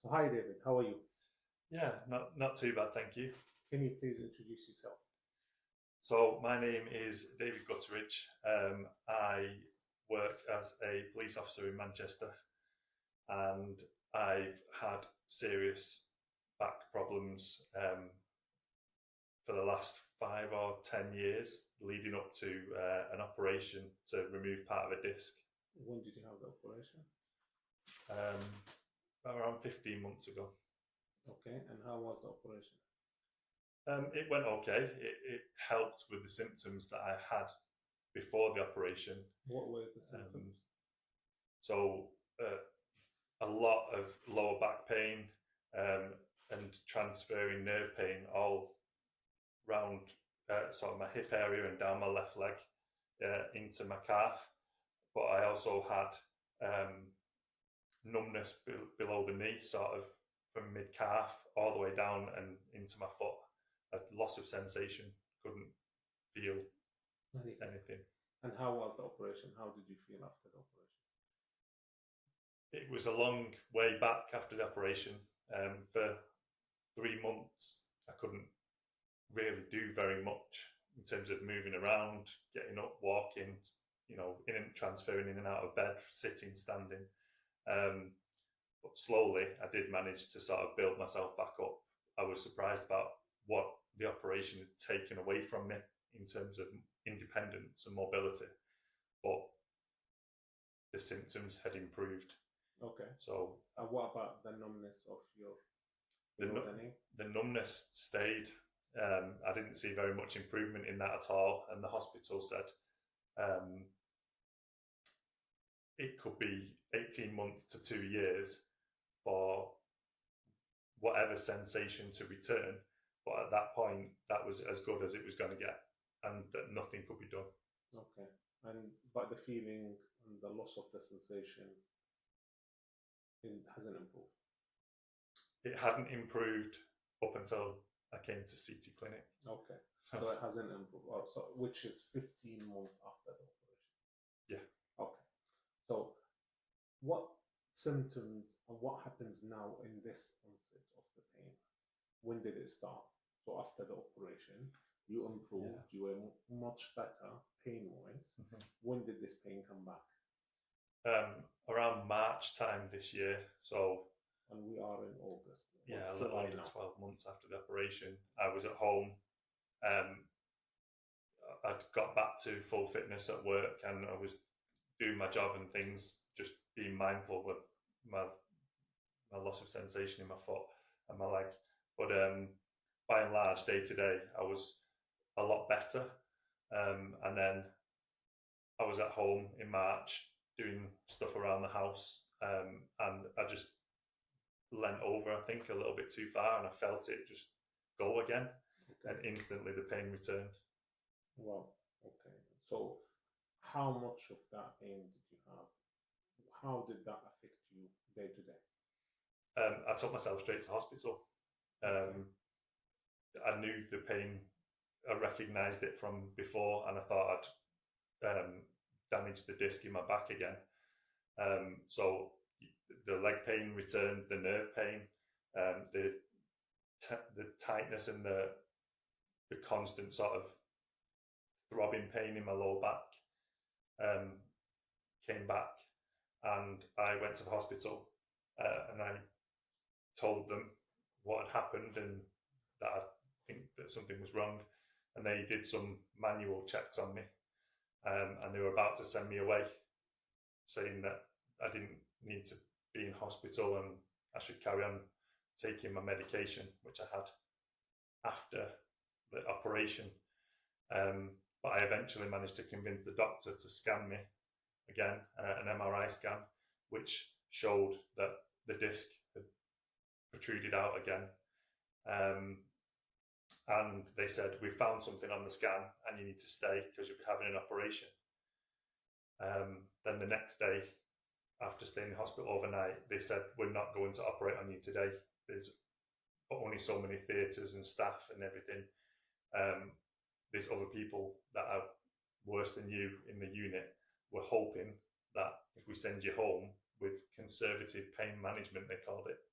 So hi David, how are you? Yeah, not too bad, thank you. Can you please introduce yourself? So my name is David Gutteridge. I work as a police officer in Manchester, and I've had serious back problems for the last 5 or 10 years, leading up to an operation to remove part of a disc. When did you have the operation? Around 15 months ago. Okay, and how was the operation? It went okay. It helped with the symptoms that I had before the operation. What were the symptoms? So a lot of lower back pain and transferring nerve pain all round sort of my hip area and down my left leg into my calf. But I also had numbness below the knee, sort of from mid calf all the way down and into my foot. A loss of sensation, couldn't feel anything. And how was the operation? How did you feel after the operation? It was a long way back after the operation. For 3 months, I couldn't really do very much in terms of moving around, getting up, walking, transferring in and out of bed, sitting, standing. But slowly, I did manage to sort of build myself back up. I was surprised about what the operation had taken away from me in terms of independence and mobility, but the symptoms had improved. Okay. So what about the numbness of your knee? The numbness stayed. I didn't see very much improvement in that at all, and the hospital said it could be 18 months to 2 years for whatever sensation to return. But at that point, that was as good as it was going to get, and that nothing could be done. Okay. But the feeling and the loss of the sensation, it hasn't improved? It hadn't improved up until I came to CT Clinic. Okay. So it hasn't improved. Oh, so which is 15 months after the operation? Yeah. Okay. So what symptoms and what happens now in this onset of the pain? When did it start? So after the operation, you improved, you were much better pain-wise. Mm-hmm. When did this pain come back? Around March time this year. So, and we are in August. Yeah, a little under 12 months after the operation. I was at home. I'd got back to full fitness at work, and I was doing my job and things, just being mindful with my loss of sensation in my foot and my leg. But by and large, day to day, I was a lot better. And then I was at home in March doing stuff around the house, and I just leant over, I think, a little bit too far, and I felt it just go again. Okay. And instantly the pain returned. Wow. Okay. So how much of that pain did you have? How did that affect you day to day? I took myself straight to hospital. I knew the pain. I recognised it from before, and I thought I'd damaged the disc in my back again. So the leg pain returned, the nerve pain, the tightness and the constant sort of throbbing pain in my lower back came back, and I went to the hospital and I told them what had happened and that I think that something was wrong, and they did some manual checks on me, and they were about to send me away, saying that I didn't need to be in hospital and I should carry on taking my medication, which I had after the operation. But I eventually managed to convince the doctor to scan me again, an MRI scan, which showed that the disc had protruded out again. And they said, "We found something on the scan and you need to stay because you'll be having an operation." Then the next day, after staying in the hospital overnight, they said, "We're not going to operate on you today. There's only so many theatres and staff and everything. There's other people that are worse than you in the unit. We're hoping that if we send you home with conservative pain management," they called it,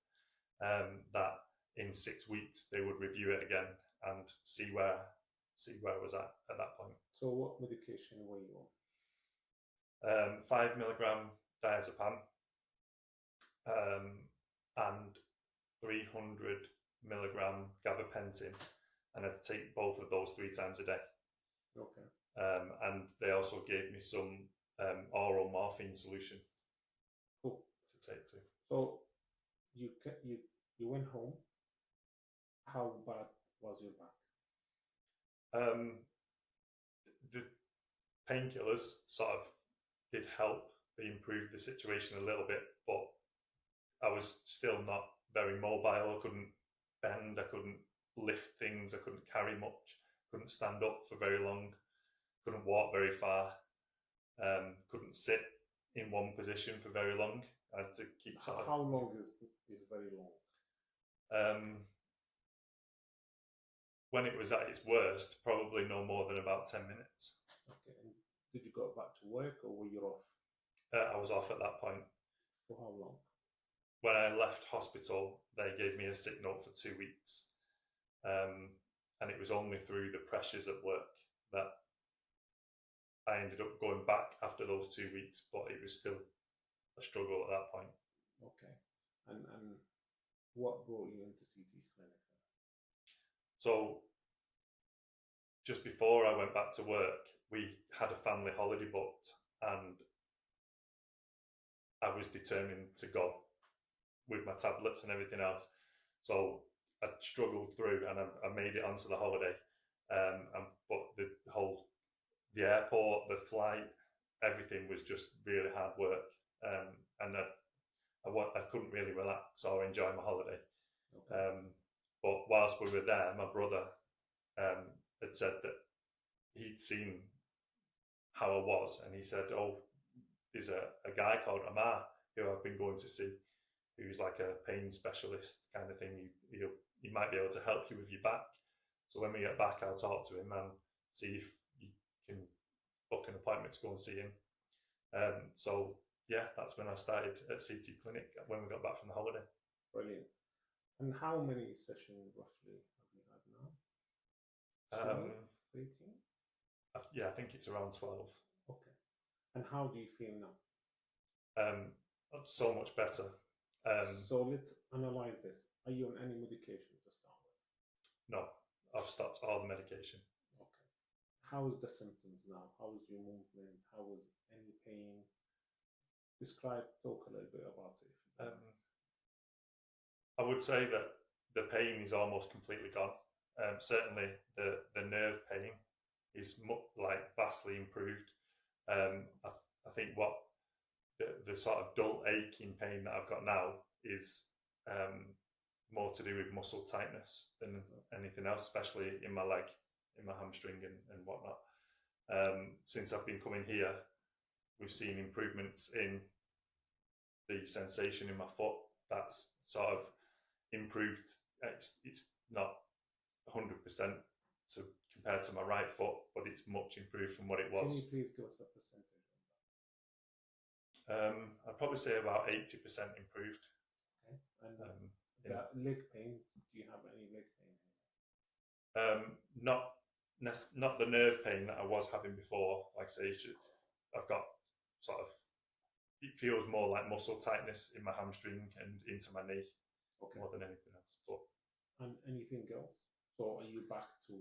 that in 6 weeks they would review it again and see where I was at that point. So what medication were you on? 5 milligram diazepam and 300 milligram gabapentin, and I'd take both of those 3 times a day. Okay. And they also gave me some oral morphine solution Cool. to take too. So you went home. How bad was your back? The painkillers sort of did help. They improved the situation a little bit, but I was still not very mobile. I couldn't bend, I couldn't lift things, I couldn't carry much, couldn't stand up for very long, couldn't walk very far, couldn't sit in one position for very long. I had to keep sort of... How long is very long? When it was at its worst, probably no more than about 10 minutes. Okay. And did you go back to work or were you off? I was off at that point. For how long? When I left hospital, they gave me a sick note for 2 weeks. And it was only through the pressures at work that I ended up going back after those 2 weeks, but it was still a struggle at that point. Okay. And what brought you into CT Clinic? So just before I went back to work, we had a family holiday booked, and I was determined to go with my tablets and everything else. So I struggled through, and I made it onto the holiday. But the airport, the flight, everything was just really hard work, and I couldn't really relax or enjoy my holiday. Okay. But whilst we were there, my brother had said that he'd seen how I was, and he said, "Oh, there's a guy called Ammar who I've been going to see, who's like a pain specialist kind of thing. He might be able to help you with your back. So when we get back, I'll talk to him and see if you can book an appointment to go and see him." So yeah, that's when I started at CT Clinic when we got back from the holiday. Brilliant. And how many sessions roughly have you had now? 12, 13? Yeah, I think it's around 12. Okay. And how do you feel now? So much better. So let's analyze this. Are you on any medication to start with? No, I've stopped all the medication. Okay. How is the symptoms now? How is your movement? How is any pain? Talk a little bit about it. I would say that the pain is almost completely gone. Certainly the nerve pain is vastly improved. I think what the sort of dull aching pain that I've got now is more to do with muscle tightness than anything else, especially in my leg, in my hamstring and whatnot. Since I've been coming here, we've seen improvements in the sensation in my foot. That's sort of improved. It's not 100% compared to my right foot, but it's much improved from what it was. Can you please give us a percentage on that? I'd probably say about 80% improved. Okay. And that leg pain, do you have any leg pain? Not the nerve pain that I was having before. Like I say, I've got sort of, it feels more like muscle tightness in my hamstring and into my knee, more than anything else. And anything else? So are you back to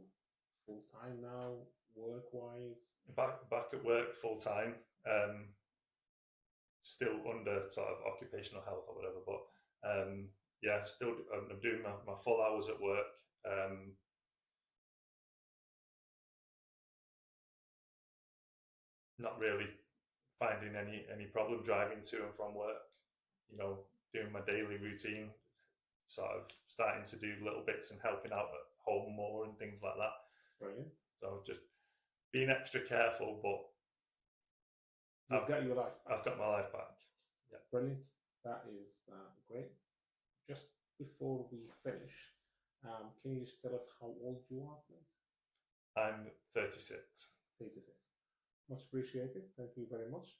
full time now, work-wise? Back at work full time. Still under sort of occupational health or whatever, but yeah, still I'm doing my full hours at work. Not really finding any problem driving to and from work. Doing my daily routine, sort of starting to do little bits and helping out at home more and things like that. Brilliant. So just being extra careful, but I've got your life back. I've got my life back. Yeah. Brilliant. That is great. Just before we finish, can you just tell us how old you are, please? I'm 36. 36. Much appreciated. Thank you very much.